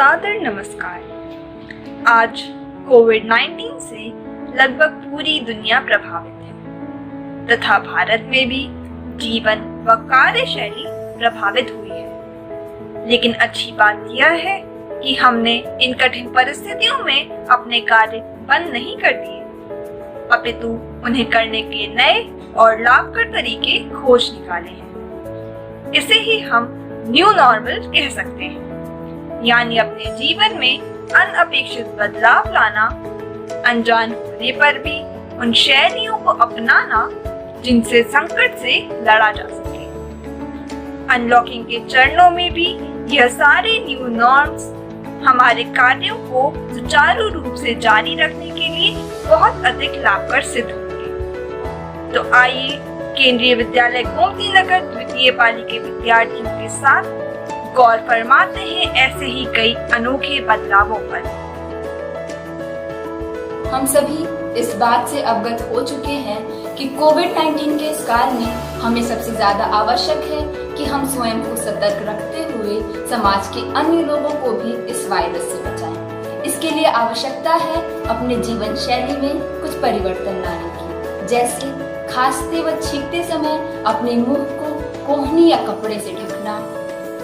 सादर नमस्कार। आज कोविड-19 से लगभग पूरी दुनिया प्रभावित है तथा भारत में भी जीवन व कार्यशैली प्रभावित हुई है। लेकिन अच्छी बात यह है कि हमने इन कठिन परिस्थितियों में अपने कार्य बंद नहीं कर दिए, अपितु उन्हें करने के नए और लाभकर तरीके खोज निकाले हैं। इसे ही हम न्यू नॉर्मल कह सकते हैं, यानी अपने जीवन में अनअपेक्षित बदलाव लाना, अनजान होने पर भी उन शैलियों को अपनाना जिनसे संकट से लड़ा जा सके। अनलॉकिंग के चरणों में भी यह सारे न्यू नॉर्म्स हमारे कार्यों को सुचारू रूप से जारी रखने के लिए बहुत अधिक लाभकर सिद्ध होंगे। तो आइए केंद्रीय विद्यालय गोमती नगर द्वितीय पाली के विद्यार्थियों के साथ गौर फरमाते हैं ऐसे ही कई अनोखे बदलावों पर। हम सभी इस बात से अवगत हो चुके हैं कि कोविड-19 के इस काल में हमें सबसे ज्यादा आवश्यक है कि हम स्वयं को सतर्क रखते हुए समाज के अन्य लोगों को भी इस वायरस से बचाएं। इसके लिए आवश्यकता है अपने जीवन शैली में कुछ परिवर्तन लाने की, जैसे खांसते व छींकते समय अपने मुंह को कोहनी या कपड़े से ढकना,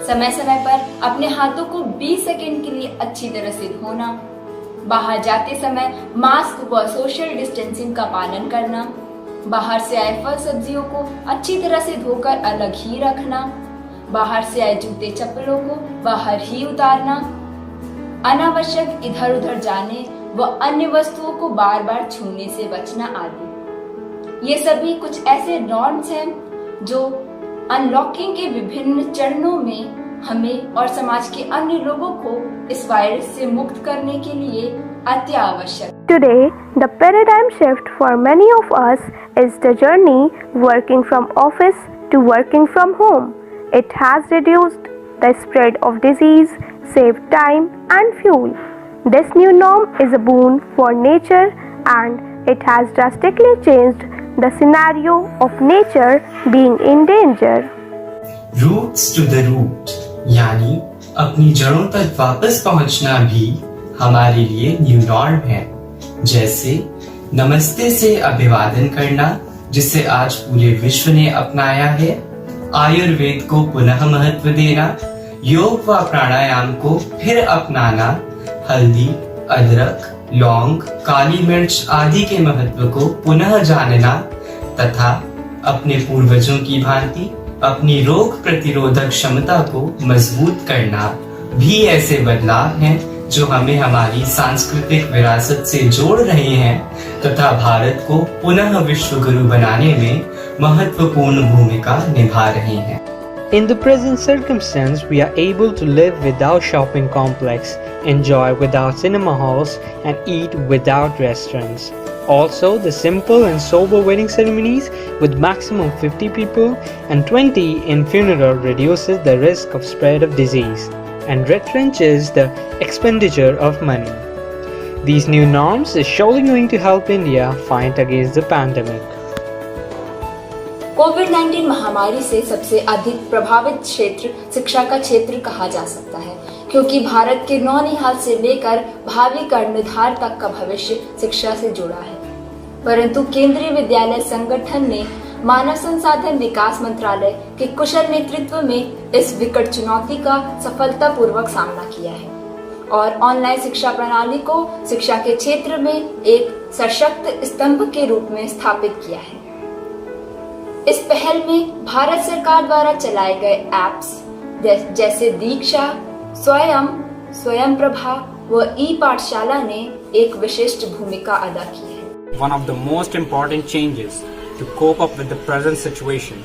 समय समय पर अपने हाथों को 20 सेकंड के लिए अच्छी तरह से धोना, बाहर जाते समय मास्क व सोशल डिस्टेंसिंग का पालन करना, बाहर से आए फल सब्जियों को अच्छी तरह से धोकर अलग ही रखना, बाहर से आए जूते चप्पलों को बाहर ही उतारना, अनावश्यक इधर उधर जाने व अन्य वस्तुओं को बार बार छूने से बचना आदि। ये सभी कुछ ऐसे नॉर्म्स हैं जो अनलॉकिंग के विभिन्न चरणों में हमें और समाज के अन्य लोगों को इस वायरस से मुक्त करने के लिए अति आवश्यक। Today, the paradigm shift for many of us is the journey working from office to working from home. It has reduced the spread of disease, saved time and fuel. This new norm is a boon for nature and it has drastically changed the scenario of nature being in danger. Roots to the root, यानी अपनी जड़ों तक वापस पहुंचना भी हमारे लिए new norm है। जैसे नमस्ते से अभिवादन करना, जिसे आज पूरे विश्व ने अपनाया है, आयुर्वेद को पुनः महत्व देना, योग व प्राणायाम को फिर अपनाना, हल्दी, अदरक, लौंग, काली मिर्च आदि के महत्व को पुनः जानना तथा अपने पूर्वजों की भांति अपनी रोग प्रतिरोधक क्षमता को मजबूत करना भी ऐसे बदलाव हैं जो हमें हमारी सांस्कृतिक विरासत से जोड़ रहे हैं तथा भारत को पुनः विश्व गुरु बनाने में महत्वपूर्ण भूमिका निभा रहे हैं। In the present circumstance, we are able to live without shopping complex, enjoy without cinema halls, and eat without restaurants. Also, the simple and sober wedding ceremonies with maximum 50 people and 20 in funeral reduces the risk of spread of disease and retrenches the expenditure of money. These new norms is surely going to help India fight against the pandemic. कोविड-19 महामारी से सबसे अधिक प्रभावित क्षेत्र शिक्षा का क्षेत्र कहा जा सकता है, क्योंकि भारत के नौनिहाल से लेकर भावी कर्णधार तक का भविष्य शिक्षा से जुड़ा है। परंतु केंद्रीय विद्यालय संगठन ने मानव संसाधन विकास मंत्रालय के कुशल नेतृत्व में इस विकट चुनौती का सफलतापूर्वक सामना किया है और ऑनलाइन शिक्षा प्रणाली को शिक्षा के क्षेत्र में एक सशक्त स्तंभ के रूप में स्थापित किया है। इस पहल में भारत सरकार द्वारा चलाए गए एप्स जैसे दीक्षा, स्वयं प्रभा व ई-पाठशाला ने एक विशिष्ट भूमिका अदा की है। One of the most important changes to cope up with the present situation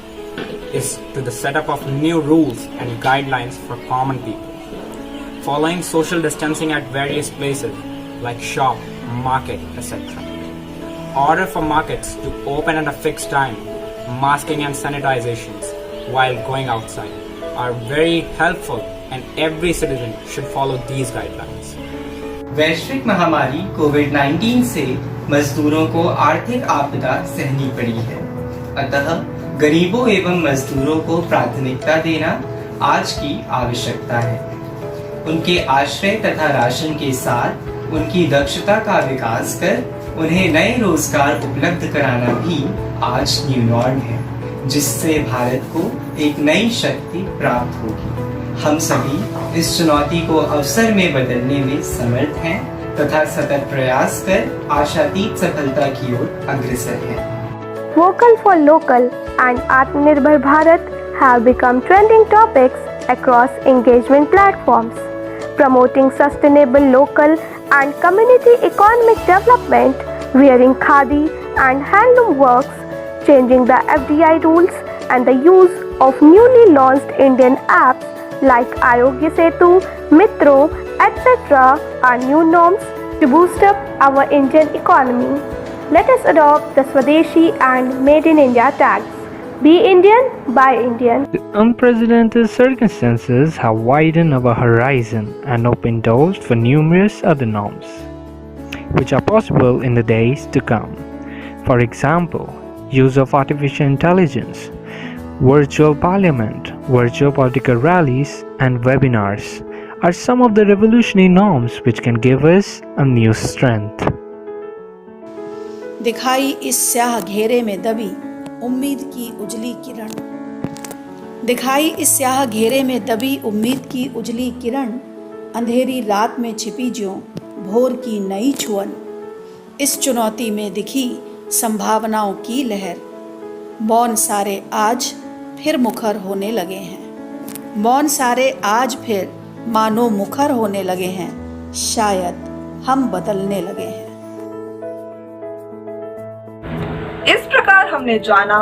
is to the setup of new rules and guidelines for common people. Following social distancing at various places like shop, market, etc. Order for markets to open at a fixed time, masking and sanitizations while going outside are very helpful and every citizen should follow these guidelines. वैश्विक महामारी कोविड-19 से मजदूरों को आर्थिक आपदा सहनी पड़ी है, अतः गरीबों एवं मजदूरों को प्राथमिकता देना आज की आवश्यकता है। उनके आश्रय तथा राशन के साथ उनकी दक्षता का विकास कर उन्हें नए रोजगार उपलब्ध कराना भी आज न्यू नॉर्म है, जिससे भारत को एक नई शक्ति प्राप्त होगी। हम सभी इस चुनौती को अवसर में बदलने में समर्थ हैं तथा सतत प्रयास कर आशातीत सफलता की ओर अग्रसर हैं। Vocal for Local and Atmanirbhar Bharat have become trending topics across engagement platforms, promoting sustainable local and community economic development, wearing khadi and handloom works, changing the FDI rules, and the use of newly launched Indian apps like Ayogya Setu, Mitro, etc. are new norms to boost up our Indian economy. Let us adopt the Swadeshi and Made in India tags. Be Indian, buy Indian. The unprecedented circumstances have widened our horizon and opened doors for numerous other norms, which are possible in the days to come. For example, use of artificial intelligence, virtual parliament, virtual political rallies, and webinars are some of the revolutionary norms which can give us a new strength. दिखाई इस स्याह घेरे में दबी उम्मीद की उजली किरण, दिखाई इस स्याह घेरे में दबी उम्मीद की उजली किरण, अंधेरी रात में छिपी ज्यों भोर की नई छुअन। इस चुनौती में दिखी संभावनाओं की लहर, मौन सारे आज फिर मुखर होने लगे हैं, मौन सारे आज फिर मानो मुखर होने लगे हैं, शायद हम बदलने लगे हैं। इस प्रकार हमने जाना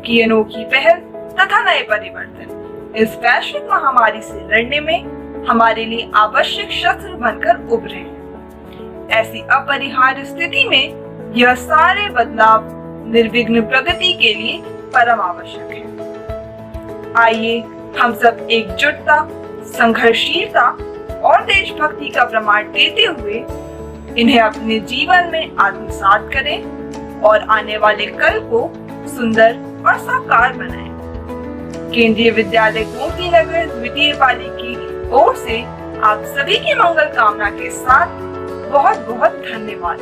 कि अनोखी पहल तथा नए परिवर्तन इस वैश्विक महामारी से लड़ने में हमारे लिए आवश्यक शस्त्र बनकर उभरे हैं। ऐसी अपरिहार्य स्थिति में यह सारे बदलाव निर्विघ्न प्रगति के लिए परम आवश्यक है। आइए हम सब एकजुटता, संघर्षशीलता और देशभक्ति का प्रमाण देते हुए इन्हें अपने जीवन में आत्मसात करें और आने वाले कल को सुंदर और साकार बनाएं। केंद्रीय विद्यालय गोमती नगर द्वितीय पाली की ओर से आप सभी की मंगल कामना के साथ बहुत बहुत धन्यवाद।